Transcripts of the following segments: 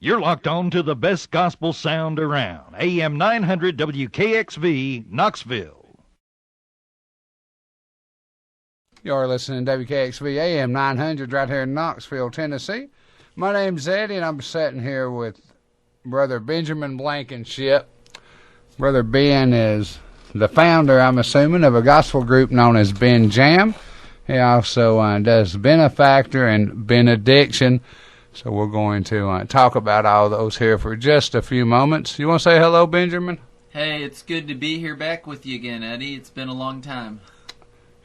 You're locked on to the best gospel sound around. AM 900 WKXV, Knoxville. You're listening to WKXV AM 900 right here in Knoxville, Tennessee. My name's Eddie, and I'm sitting here with Brother Benjamin Blankenship. Brother Ben is the founder, I'm assuming, of a gospel group known as Ben Jam. He also does Benefactor and Benediction. So we're going to talk about all those here for just a few moments. You want to say hello, Benjamin? Hey, it's good to be here back with you again, Eddie. It's been a long time.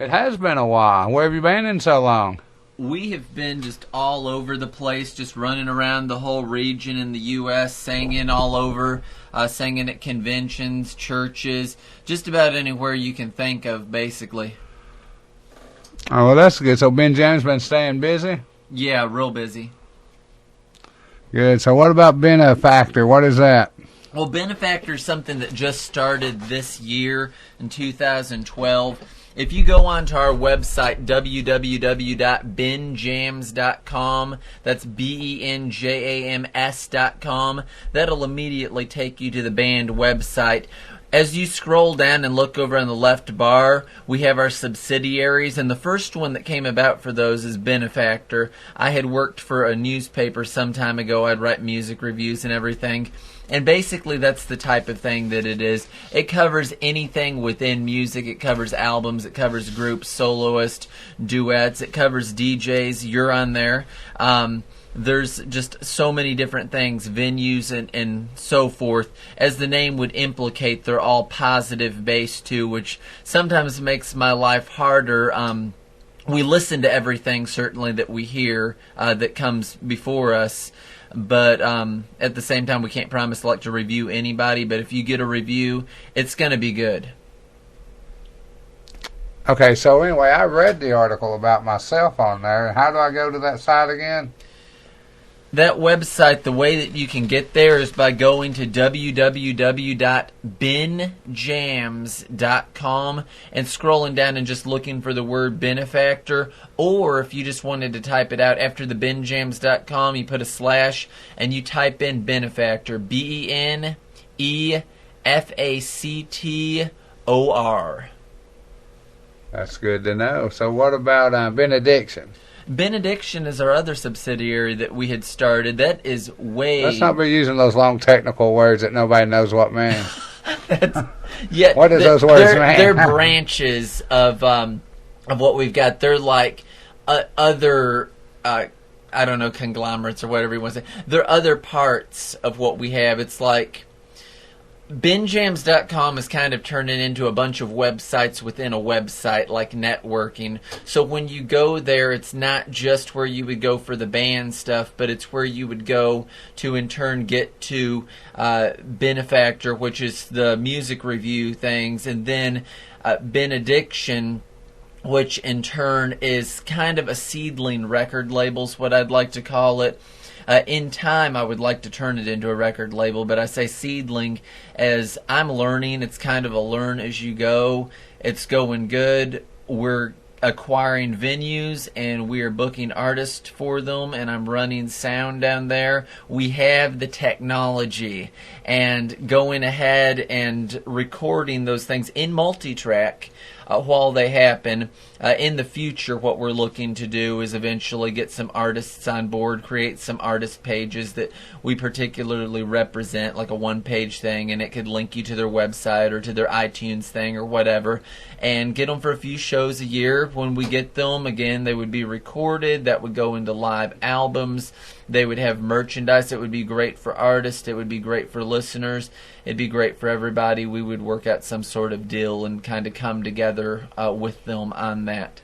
It has been a while. Where have you been in so long? We have been just all over the place, just running around the whole region in the U.S., singing all over, singing at conventions, churches, just about anywhere you can think of, basically. Oh, well, that's good. So Ben Jam's been staying busy? Yeah, real busy. Good. So what about Benefactor? What is that? Well, Benefactor is something that just started this year in 2012. If you go onto our website, www.benjams.com, that's benjams.com, that'll immediately take you to the band website. As you scroll down and look over on the left bar, we have our subsidiaries, and the first one that came about for those is Benefactor. I had worked for a newspaper some time ago. I'd write music reviews and everything, and basically that's the type of thing that it is. It covers anything within music. It covers albums, it covers groups, soloists, duets, it covers DJs. You're on there. There's just so many different things, venues and so forth. As the name would implicate, they're all positive based too, which sometimes makes my life harder. We listen to everything, certainly, that we hear that comes before us. But at the same time, we can't promise to review anybody. But if you get a review, it's going to be good. Okay, so anyway, I read the article about myself on there. How do I go to that site again? That website, the way that you can get there is by going to www.benjams.com and scrolling down and just looking for the word Benefactor. Or if you just wanted to type it out after the benjams.com, you put a slash and you type in Benefactor, Benefactor. That's good to know. So what about Benediction? Benediction is our other subsidiary that we had started. That is way... Let's not be using those long technical words that nobody knows what mean. Yeah, what does those words mean? They're branches of what we've got. They're like other, I don't know, conglomerates or whatever you want to say. They're other parts of what we have. It's like... Benjams.com is kind of turning into a bunch of websites within a website, like networking. So when you go there, it's not just where you would go for the band stuff, but it's where you would go to in turn get to Benefactor, which is the music review things, and then Benediction, which in turn is kind of a seedling record label's what I'd like to call it. In time, I would like to turn it into a record label, but I say seedling as I'm learning. It's kind of a learn as you go. It's going good. We're acquiring venues, and we are booking artists for them, and I'm running sound down there. We have the technology, and going ahead and recording those things in multi-track while they happen. In the future, what we're looking to do is eventually get some artists on board, create some artist pages that we particularly represent, like a one-page thing, and it could link you to their website or to their iTunes thing or whatever, and get them for a few shows a year. When we get them, again, they would be recorded. That would go into live albums. They would have merchandise. It would be great for artists. It would be great for listeners. It'd be great for everybody. We would work out some sort of deal and kind of come together with them on that.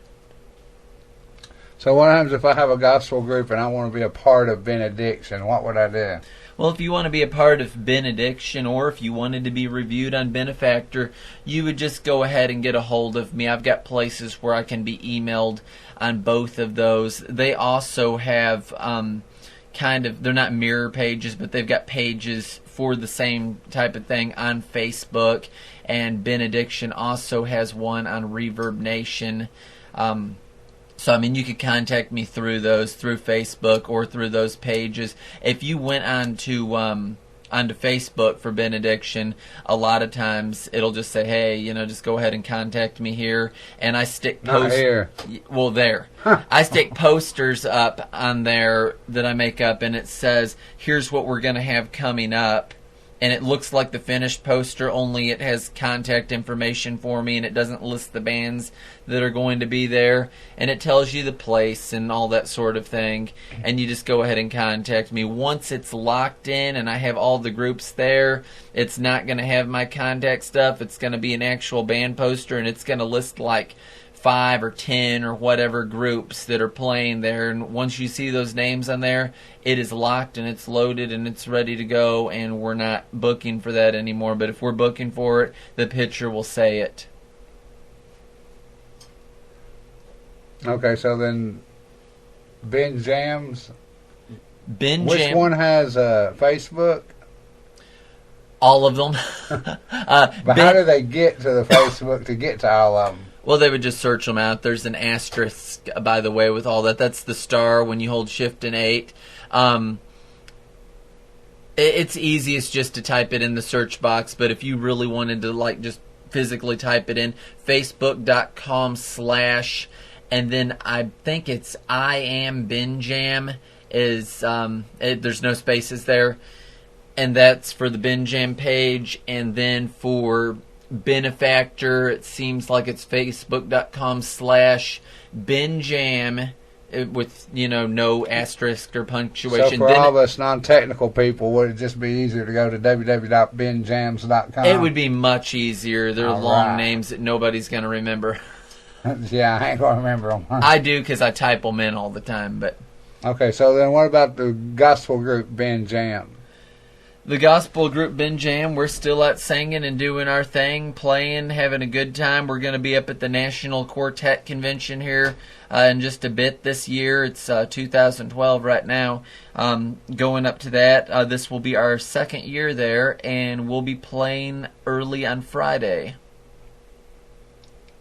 So what happens if I have a gospel group and I want to be a part of Benediction? What would I do? Well, if you want to be a part of Benediction, or if you wanted to be reviewed on Benefactor, you would just go ahead and get a hold of me. I've got places where I can be emailed on both of those. They also have they're not mirror pages, but they've got pages for the same type of thing on Facebook, and Benediction also has one on Reverb Nation. So, I mean, you could contact me through those, through Facebook or through those pages. If you went onto Facebook for benediction, a lot of times it'll just say, hey, just go ahead and contact me here. And I stick Not here. Well, there. I stick posters up on there that I make up, and it says, here's what we're going to have coming up. And it looks like the finished poster, only it has contact information for me, and it doesn't list the bands that are going to be there. And it tells you the place and all that sort of thing. And you just go ahead and contact me. Once it's locked in and I have all the groups there, it's not going to have my contact stuff. It's going to be an actual band poster, and it's going to list like 5 or 10 or whatever groups that are playing there. And once you see those names on there, it is locked and it's loaded and it's ready to go, and we're not booking for that anymore. But if we're booking for it, the picture will say it. Okay, so then Ben Jams. Ben Which Jam, one has Facebook? all of them. But how do they get to the Facebook to get to all of them? Well, they would just search them out. There's an asterisk, by the way, with all that. That's the star when you hold Shift and 8. It's easiest just to type it in the search box, but if you really wanted to just physically type it in, facebook.com/ and then I think it's I am Benjam is there's no spaces there, and that's for the Benjam page. And then for Benefactor, it seems like it's facebook.com/Benjam with no asterisk or punctuation. So for then all of us non-technical people, would it just be easier to go to www.benjams.com? it would be much easier. They're All long right. names that nobody's going to remember. Yeah, I ain't going to remember them. I do, because I type them in all the time. But Okay, so then what about the gospel group Ben Jam? the gospel group Benjam, we're still out singing and doing our thing, playing, having a good time. We're going to be up at the National Quartet Convention here in just a bit this year. It's 2012 right now. Going up to that. This will be our second year there, and we'll be playing early on Friday.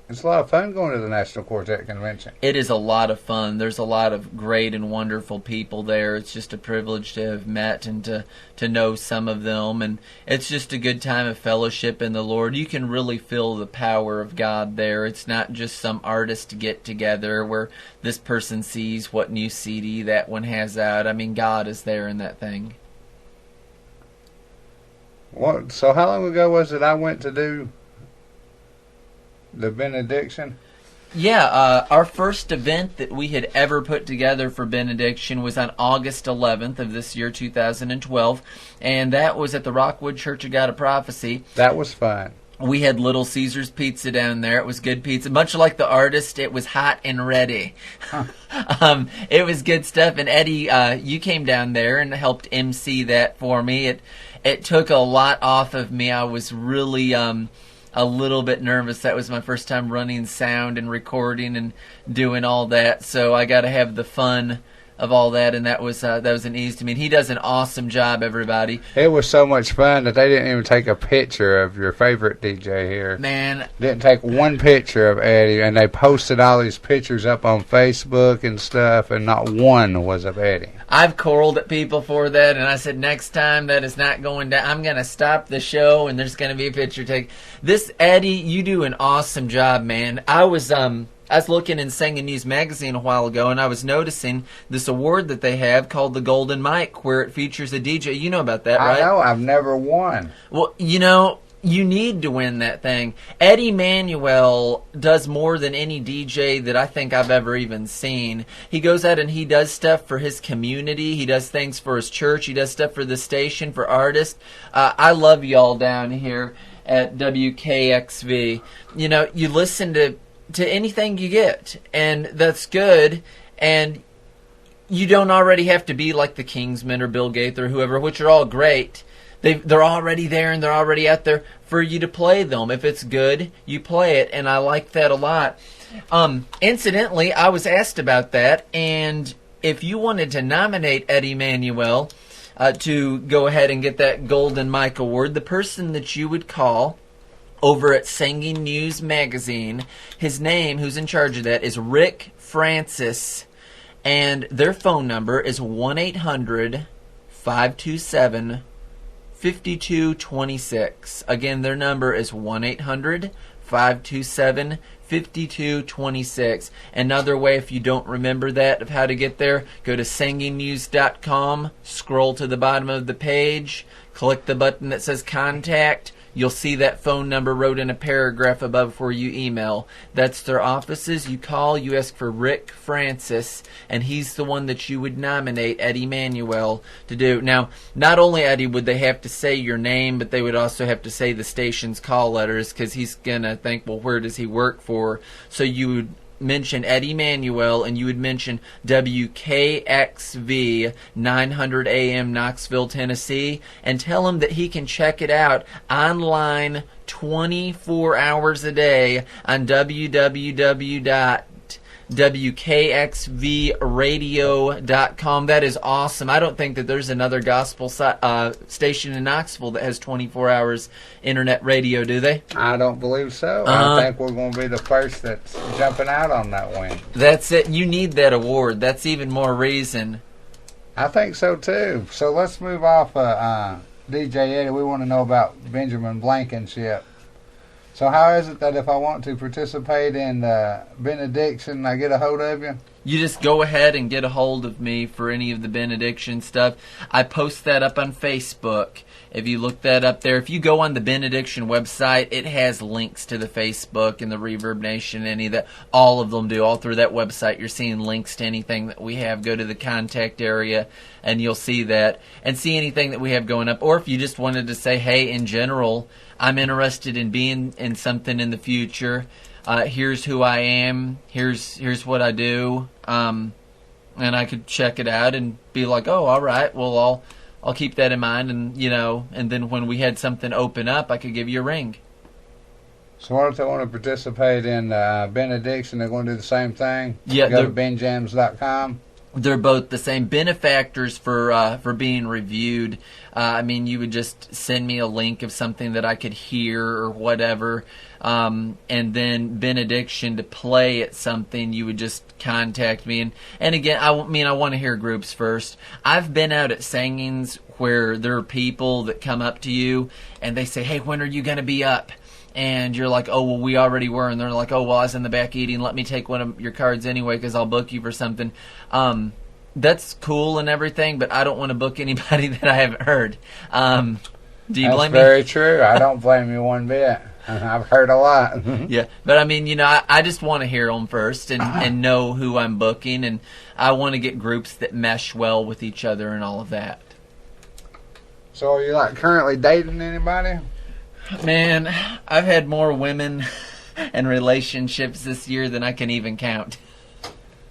It's a lot of fun going to the National Quartet Convention. It is a lot of fun. There's a lot of great and wonderful people there. It's just a privilege to have met and to know some of them. And it's just a good time of fellowship in the Lord. You can really feel the power of God there. It's not just some artist get together where this person sees what new CD that one has out. I mean, God is there in that thing. What? So how long ago was it I went to do the benediction? Yeah, our first event that we had ever put together for benediction was on August 11th of this year, 2012, and that was at the Rockwood Church of God of Prophecy. That was fun. We had Little Caesars pizza down there. It was good pizza. Much like the artist, it was hot and ready. It was good stuff. And Eddie, you came down there and helped MC that for me. It took a lot off of me. I was really a little bit nervous. That was my first time running sound and recording and doing all that. So I got to have the fun of all that, and that was an ease to me. And he does an awesome job, everybody. It was so much fun that they didn't even take a picture of your favorite DJ here. Man, Didn't take one picture of Eddie, and they posted all these pictures up on Facebook and stuff, and not one was of Eddie. I've quarreled at people for that, and I said next time that is not going down. I'm going to stop the show, and there's going to be a picture taken. This, Eddie, you do an awesome job, man. I was looking in Singing News Magazine a while ago, and I was noticing this award that they have called the Golden Mic, where it features a DJ. You know about that, right? I know. I've never won. Well, you need to win that thing. Eddie Manuel does more than any DJ that I think I've ever even seen. He goes out and he does stuff for his community. He does things for his church. He does stuff for the station, for artists. I love y'all down here at Wkxv. You listen to anything you get, and that's good. And you don't already have to be like the Kingsmen or Bill Gaither or whoever, which are all great. They're already there, and they're already out there for you to play them. If it's good, you play it, and I like that a lot. Incidentally, I was asked about that, and if you wanted to nominate Eddie Manuel to go ahead and get that Golden Mic Award, the person that you would call over at Singing News Magazine. His name, who's in charge of that, is Rick Francis, and their phone number is 1-800-527-5226. Again, their number is 1-800-527-5226. Another way, if you don't remember that, of how to get there, go to singingnews.com, scroll to the bottom of the page, click the button that says Contact. You'll see that phone number wrote in a paragraph above where you email. That's their offices. You call, you ask for Rick Francis, and he's the one that you would nominate, Eddie Manuel, to do. Now, not only, Eddie, would they have to say your name, but they would also have to say the station's call letters, because he's going to think, well, where does he work for? So you would mention Eddie Manuel, and you would mention Wkxv 900 AM Knoxville, Tennessee, and tell him that he can check it out online 24 hours a day on www.wkxvradio.com. That is awesome. I don't think that there's another gospel station in Knoxville that has 24 hours internet radio, do they? I don't believe so. I think we're going to be the first that's jumping out on that wing. That's it. You need that award. That's even more reason. I think so, too. So let's move off DJ Eddie. We want to know about Benjamin Blankenship. So how is it that if I want to participate in the benediction, I get a hold of you? You just go ahead and get a hold of me for any of the benediction stuff. I post that up on Facebook. If you look that up there, if you go on the benediction website, it has links to the Facebook and the Reverb Nation, any of that. All of them do. All through that website, you're seeing links to anything that we have. Go to the contact area, and you'll see that and see anything that we have going up. Or if you just wanted to say, hey, in general, I'm interested in being in something in the future. Here's who I am. Here's what I do. And I could check it out and be like, oh, all right. Well, I'll keep that in mind. And and then when we had something open up, I could give you a ring. So what if they want to participate in benediction? They're going to do the same thing. Yeah, go to benjams.com. They're both the same. Benefactors for being reviewed. You would just send me a link of something that I could hear or whatever, and then benediction to play at something. You would just contact me, and again, I want to hear groups first. I've been out at singings where there are people that come up to you and they say, "Hey, when are you going to be up?" And you're like, oh, well, we already were. And they're like, oh, well, I was in the back eating. Let me take one of your cards anyway because I'll book you for something. That's cool and everything, but I don't want to book anybody that I haven't heard. Do you blame me? That's very true. I don't blame you one bit. I've heard a lot. Yeah, but I just want to hear them first and know who I'm booking. And I want to get groups that mesh well with each other and all of that. So are you currently dating anybody? Man, I've had more women and relationships this year than I can even count.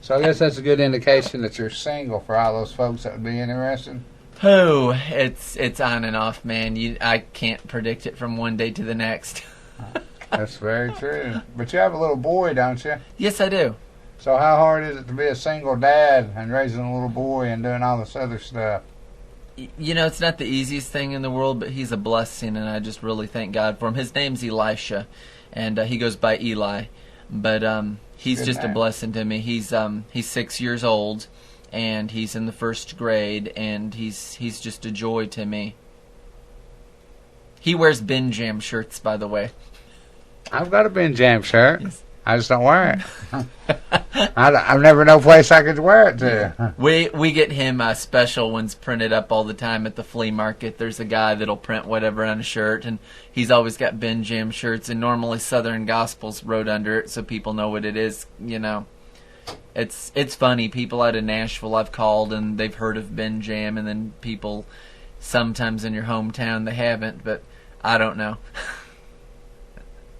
So I guess that's a good indication that you're single for all those folks that would be interested. Oh, it's on and off, man. I can't predict it from one day to the next. That's very true. But you have a little boy, don't you? Yes, I do. So how hard is it to be a single dad and raising a little boy and doing all this other stuff? It's not the easiest thing in the world, but he's a blessing, and I just really thank God for him. His name's Elisha, and he goes by Eli, but he's good just name. A blessing to me. He's 6 years old, and he's in the first grade, and he's just a joy to me. He wears Ben Jam shirts, by the way. I've got a Ben Jam shirt. Yes. I just don't wear it. I've never no place I could wear it to. We get him special ones printed up all the time at the flea market. There's a guy that'll print whatever on a shirt, and he's always got Ben Jam shirts, and normally Southern Gospels wrote under it so people know what it is. It's funny. People out of Nashville I've called, and they've heard of Ben Jam, and then people sometimes in your hometown they haven't, but I don't know.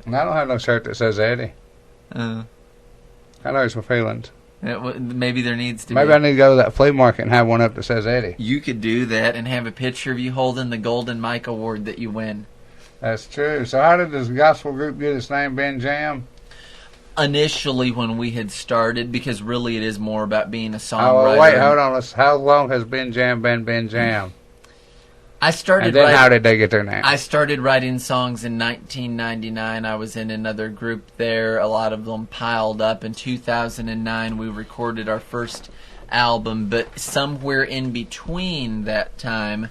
And I don't have no shirt that says Eddie. I know it's my feelings. Maybe there needs to be. Maybe I need to go to that flea market and have one up that says Eddie. You could do that and have a picture of you holding the Golden Mike Award that you win. That's true. So how did this gospel group get its name, Ben Jam? Initially when we had started, because really it is more about being a songwriter. Oh, wait, hold on. How long has Ben Jam been Ben Jam? I started And then writing, how did they get their name? I started writing songs in 1999. I was in another group there. A lot of them piled up. In 2009, we recorded our first album. But somewhere in between that time,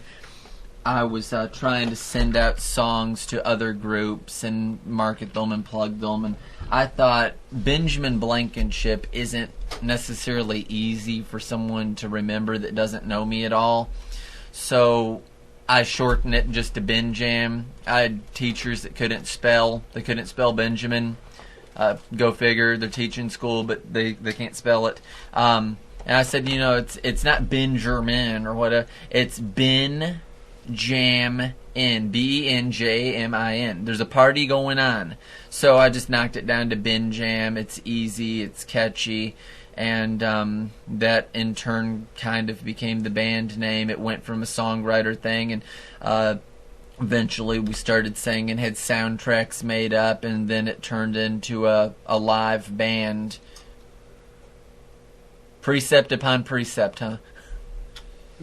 I was trying to send out songs to other groups and market them and plug them. And I thought Benjamin Blankenship isn't necessarily easy for someone to remember that doesn't know me at all. So I shortened it just to Ben Jam. I had teachers that couldn't spell. They couldn't spell Benjamin. Go figure. They're teaching school, but they can't spell it. And I said, it's not Benjamin or whatever. It's Ben Jam in Benjamin. There's a party going on. So I just knocked it down to Ben Jam. It's easy. It's catchy. And that in turn kind of became the band name. It went from a songwriter thing, and eventually we started singing, had soundtracks made up, and then it turned into a live band. Precept upon precept, huh?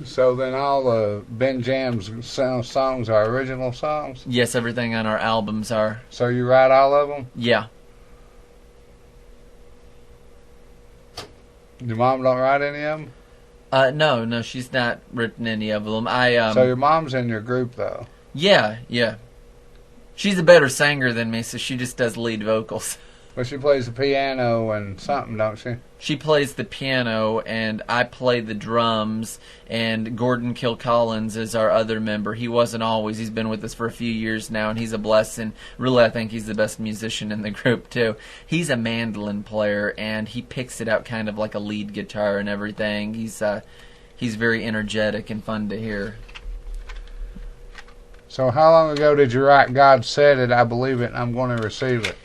So then all of Ben Jam's songs are original songs? Yes, everything on our albums are. So you write all of them? Yeah. Your mom don't write any of them? No, she's not written any of them. So your mom's in your group, though? Yeah. She's a better singer than me, so she just does lead vocals. Well, she plays the piano and something, don't she? She plays the piano, and I play the drums, and Gordon Kilcollins is our other member. He wasn't always. He's been with us for a few years now, and he's a blessing. Really, I think he's the best musician in the group, too. He's a mandolin player, and he picks it out kind of like a lead guitar and everything. He's very energetic and fun to hear. So how long ago did you write God Said It, I Believe It, and I'm Going to Receive It?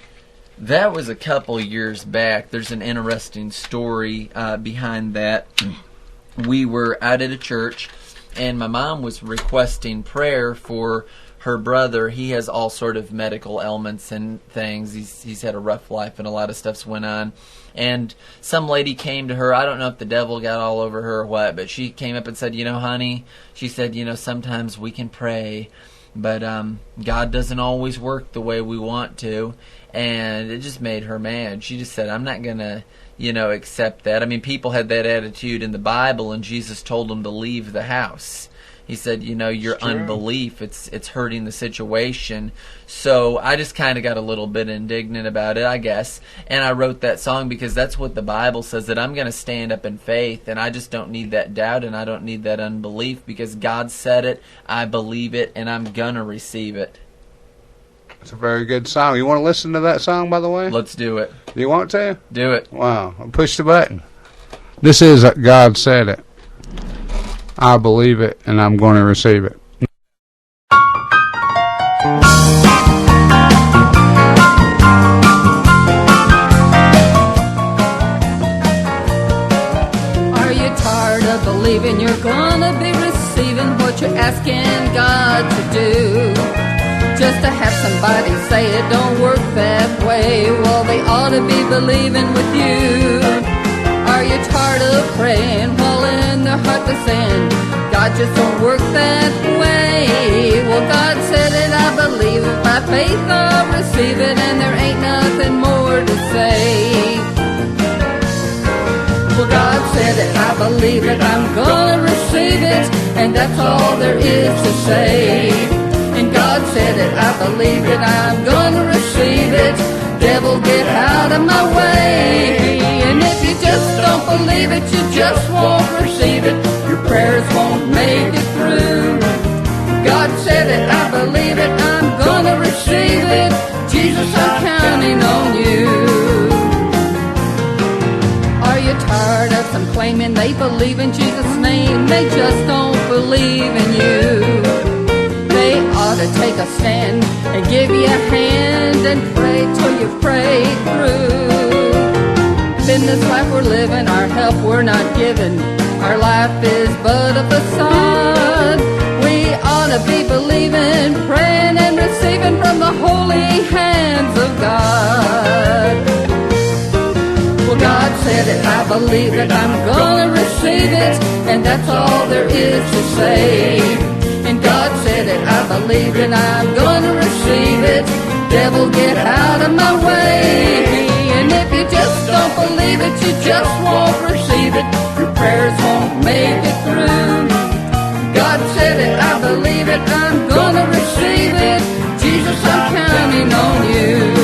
That was a couple years back. There's an interesting story behind that. We were out at a church, and my mom was requesting prayer for her brother. He has all sort of medical ailments and things. He's had a rough life, and a lot of stuff's went on. And some lady came to her. I don't know if the devil got all over her or what, but she came up and said, honey, she said, sometimes we can pray, but God doesn't always work the way we want to. And it just made her mad. She just said, I'm not going to, accept that. I mean, people had that attitude in the Bible, and Jesus told them to leave the house. He said, your unbelief, it's hurting the situation. So I just kind of got a little bit indignant about it, I guess. And I wrote that song because that's what the Bible says, that I'm going to stand up in faith, and I just don't need that doubt, and I don't need that unbelief, because God said it, I believe it, and I'm going to receive it. It's a very good song. You want to listen to that song, by the way? Let's do it. Do you want to? Do it. Wow. Push the button. This is God Said It. I believe it, and I'm going to receive it. Are you tired of believing you're going to be receiving what you're asking God to do? Just to have somebody say it don't work that way. Well, they ought to be believing with you. Are you tired of praying while in their heart they're saying God just don't work that way? Well, God said it, I believe it. By faith I'll receive it, and there ain't nothing more to say. Well, God said it, I believe it. I'm gonna receive it, and that's all there is to say. And God said it, I believe it, I'm gonna receive it. Devil, get out of my way. And if you just don't believe it, you just won't receive it. Your prayers won't make it through. God said it, I believe it, I'm gonna receive it. Jesus, I'm counting on you. Are you tired of some claiming they believe in Jesus' name? They just don't believe in you. They ought to take a stand and give you a hand and pray till you pray through. In this life we're living, our help we're not given. Our life is but a facade. We ought to be believing, praying and receiving from the holy hands of God. Well, God said it, I believe it, I'm gonna receive it, and that's all there is to say. And God it, I believe it, I'm gonna receive it. Devil, get out of my way. And if you just don't believe it, you just won't receive it. Your prayers won't make it through. God said it, I believe it, I'm gonna receive it. Jesus, I'm counting on you.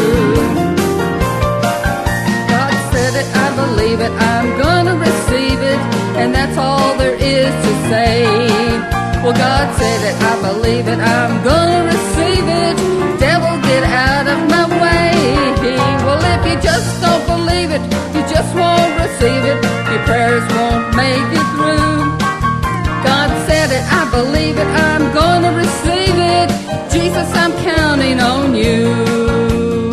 God said it, I believe it, I'm gonna receive it. And that's all there is to say. Well, God said it, I believe it, I'm gonna receive it. Devil, get out of my way. Well, if you just don't believe it, you just won't receive it. Your prayers won't make it through. God said it, I believe it, I'm gonna receive it. Jesus, I'm counting on you.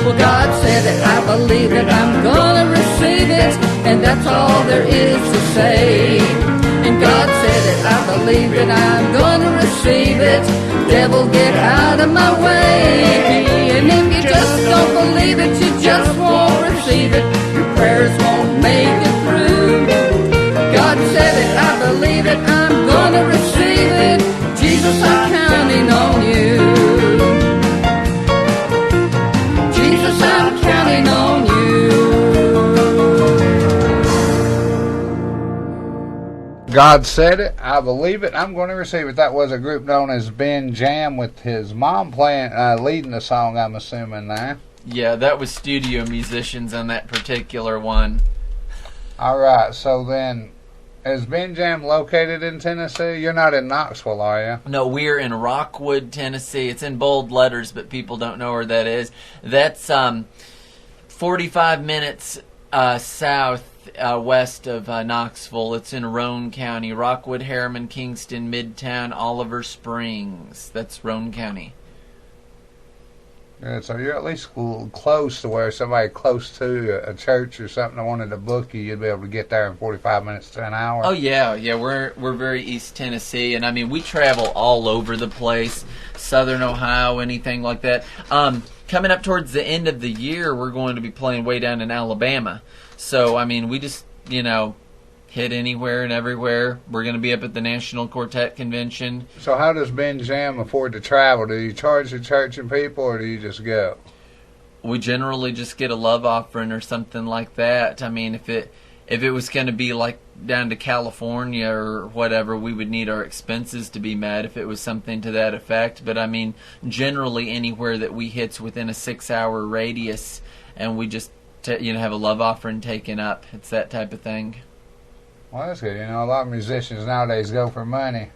Well, God said it, I believe it, I'm gonna receive it. And that's all there is to say. And God said it, I believe it, I'm gonna receive it. Devil, get out of my way. And if you just don't believe it, you just won't receive it. Your prayers won't make it through. God said it, I believe it, I'm gonna receive it. Jesus, I'm counting on you. Jesus, I'm counting on you. God said it, I believe it, I'm going to receive it. That was a group known as Ben Jam with his mom playing, leading the song, I'm assuming there. Yeah, that was studio musicians on that particular one. All right, so then, is Ben Jam located in Tennessee? You're not in Knoxville, are you? No, we're in Rockwood, Tennessee. It's in bold letters, but people don't know where that is. That's 45 minutes south west of Knoxville. It's in Roane County. Rockwood, Harriman, Kingston, Midtown, Oliver Springs. That's Roane County. Yeah, so you're at least close to where somebody close to a church or something that wanted to book you, you'd be able to get there in 45 minutes to an hour. Oh yeah, we're very East Tennessee, and I mean we travel all over the place, Southern Ohio, anything like that. Coming up towards the end of the year, we're going to be playing way down in Alabama. So I mean we just hit anywhere and everywhere. We're going to be up at the National Quartet Convention. So how does Ben Jam afford to travel? Do you charge the church and people, or do you just go? We generally just get a love offering or something like that. I mean, if it was going to be like down to California or whatever, we would need our expenses to be met if it was something to that effect. But I mean, generally anywhere that we hit's within a 6-hour radius, and we just have a love offering taken up. It's that type of thing. Well, that's good. A lot of musicians nowadays go for money.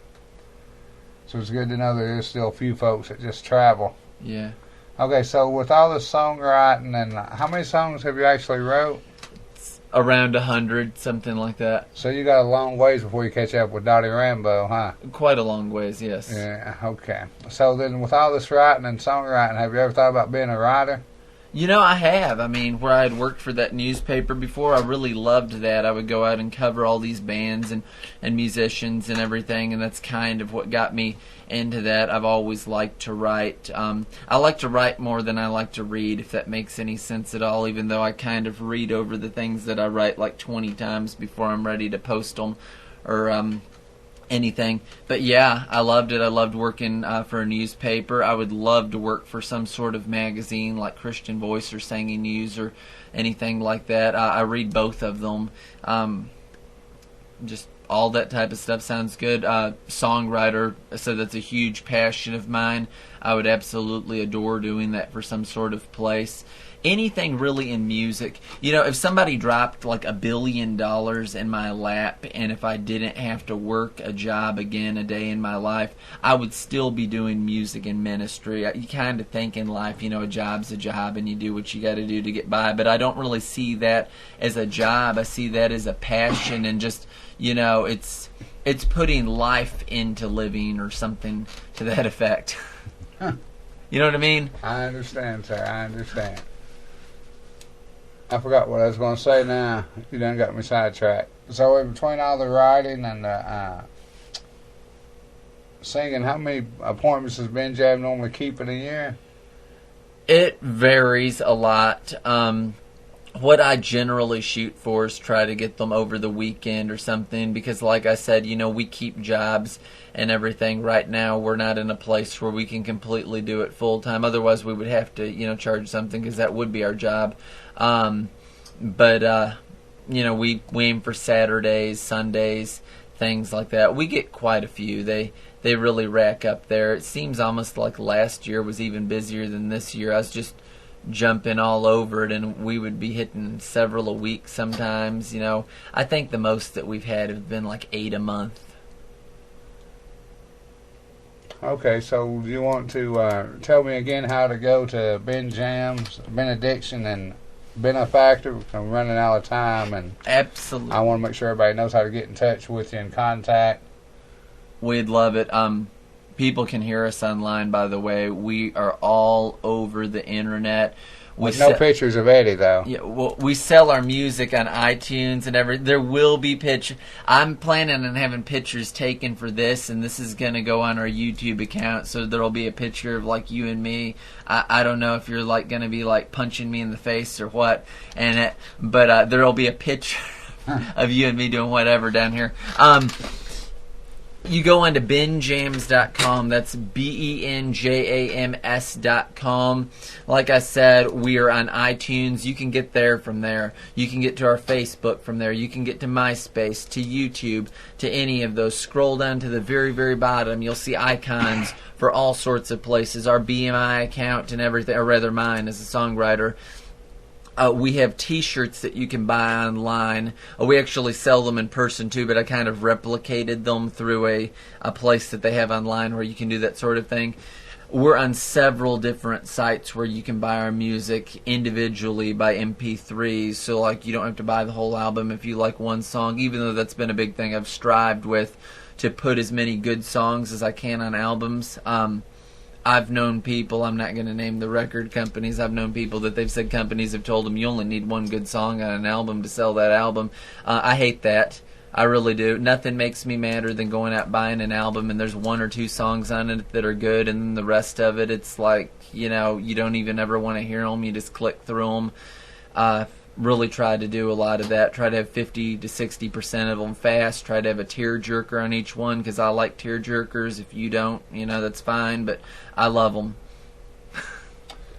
So it's good to know that there's still a few folks that just travel. Yeah. Okay, so with all this songwriting, and how many songs have you actually wrote? Around 100, something like that. So you got a long ways before you catch up with Dottie Rambo, huh? Quite a long ways, yes. Yeah, okay. So then with all this writing and songwriting, have you ever thought about being a writer? I have. I mean, where I had worked for that newspaper before, I really loved that. I would go out and cover all these bands and musicians and everything, and that's kind of what got me into that. I've always liked to write. I like to write more than I like to read, if that makes any sense at all, even though I kind of read over the things that I write like 20 times before I'm ready to post them or anything. But yeah, I loved it. I loved working for a newspaper. I would love to work for some sort of magazine like Christian Voice or Singing News or anything like that. I read both of them. Just all that type of stuff sounds good. Songwriter, so that's a huge passion of mine. I would absolutely adore doing that for some sort of place. Anything really in music. If somebody dropped like $1 billion in my lap, and if I didn't have to work a job again a day in my life, I would still be doing music and ministry. You kind of think in life, a job's a job and you do what you got to do to get by, but I don't really see that as a job. I see that as a passion, and just, it's putting life into living or something to that effect. Huh. You know what I mean? I understand, sir. I understand. I forgot what I was going to say now. You done got me sidetracked. So in between all the writing and the singing, how many appointments does Ben Jam normally keep in a year? It varies a lot. What I generally shoot for is try to get them over the weekend or something, because like I said, we keep jobs and everything. Right now we're not in a place where we can completely do it full time. Otherwise we would have to, charge something, because that would be our job. But we aim for Saturdays, Sundays, things like that. We get quite a few. They really rack up there. It seems almost like last year was even busier than this year. I was just jumping all over it, and we would be hitting several a week sometimes. I think the most that we've had have been like 8 a month. Okay, so you want to tell me again how to go to Ben Jams, Benediction, and Benefactor? I'm running out of time, and Absolutely, I want to make sure everybody knows how to get in touch with you and contact. we'd love it. People can hear us online, by the way. We are all over the internet. With no pictures of Eddie, though. Yeah, well, we sell our music on iTunes and everything. There will be pictures. I'm planning on having pictures taken for this, and this is going to go on our YouTube account, so there'll be a picture of, like, you and me. I don't know if you're, like, going to be, like, punching me in the face or what, but there'll be a picture of you and me doing whatever down here. You go on to benjams.com. That's benjams.com. Like I said, we are on iTunes. You can get there from there. You can get to our Facebook from there. You can get to MySpace, to YouTube, to any of those. Scroll down to the very, very bottom. You'll see icons for all sorts of places. Our BMI account and everything, or rather mine as a songwriter. We have T-shirts that you can buy online. We actually sell them in person too, but I kind of replicated them through a place that they have online where you can do that sort of thing. We're on several different sites where you can buy our music individually by MP3s, so like you don't have to buy the whole album if you like one song, even though that's been a big thing I've strived with, to put as many good songs as I can on albums. I've known people, I'm not going to name the record companies, I've known people that they've said companies have told them you only need one good song on an album to sell that album. I hate that. I really do. Nothing makes me madder than going out buying an album and there's 1 or 2 songs on it that are good, and then the rest of it, it's like, you don't even ever want to hear them. You just click through them. Really try to do a lot of that. Try to have 50 to 60% of them fast. Try to have a tearjerker on each one, because I like tearjerkers. If you don't, that's fine, but I love them.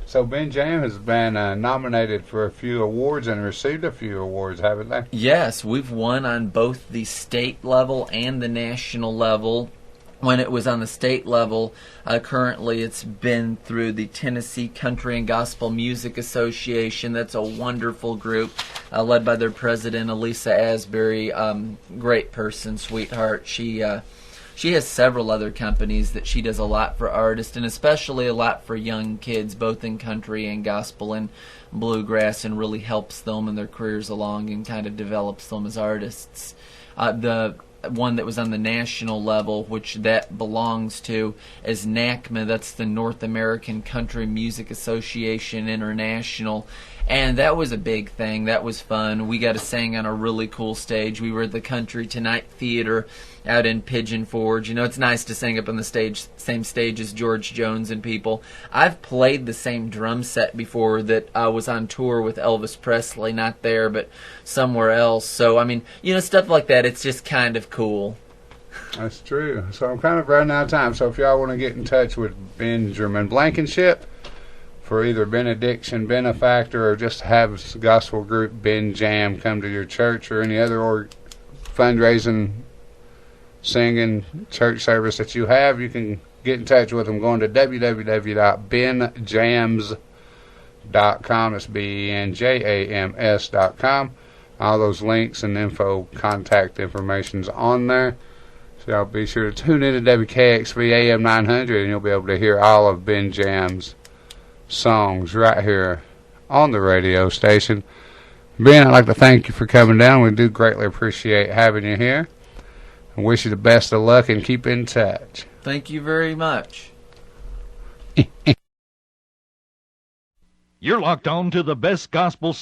So Ben Jam has been nominated for a few awards and received a few awards, haven't they? Yes, we've won on both the state level and the national level. When it was on the state level, currently it's been through the Tennessee Country and Gospel Music Association. That's a wonderful group, led by their president, Elisa Asbury. Great person, sweetheart. She has several other companies that she does a lot for artists, and especially a lot for young kids, both in country and gospel and bluegrass, and really helps them in their careers along and kind of develops them as artists. The one that was on the national level, which that belongs to, is NACMA. That's the North American Country Music Association International, and that was a big thing. That was fun. We got to sing on a really cool stage. We were at the Country Tonight Theater out in Pigeon Forge. It's nice to sing up on the same stage as George Jones and people. I've played the same drum set before that I was on tour with Elvis Presley, not there, but somewhere else. So, stuff like that, it's just kind of cool. That's true. So I'm kind of running out of time. So if y'all want to get in touch with Benjamin Blankenship for either benediction, benefactor, or just have the gospel group Ben Jam come to your church, or any other fundraising, singing church service that you have, you can get in touch with them going to www.benjams.com. It's benjams.com. All those links and info, contact information's on there. So y'all be sure to tune in to Wkxv AM 900, and you'll be able to hear all of Ben Jam's songs right here on the radio station. Ben, I'd like to thank you for coming down. We do greatly appreciate having you here. I wish you the best of luck and keep in touch. Thank you very much. You're locked on to the best gospel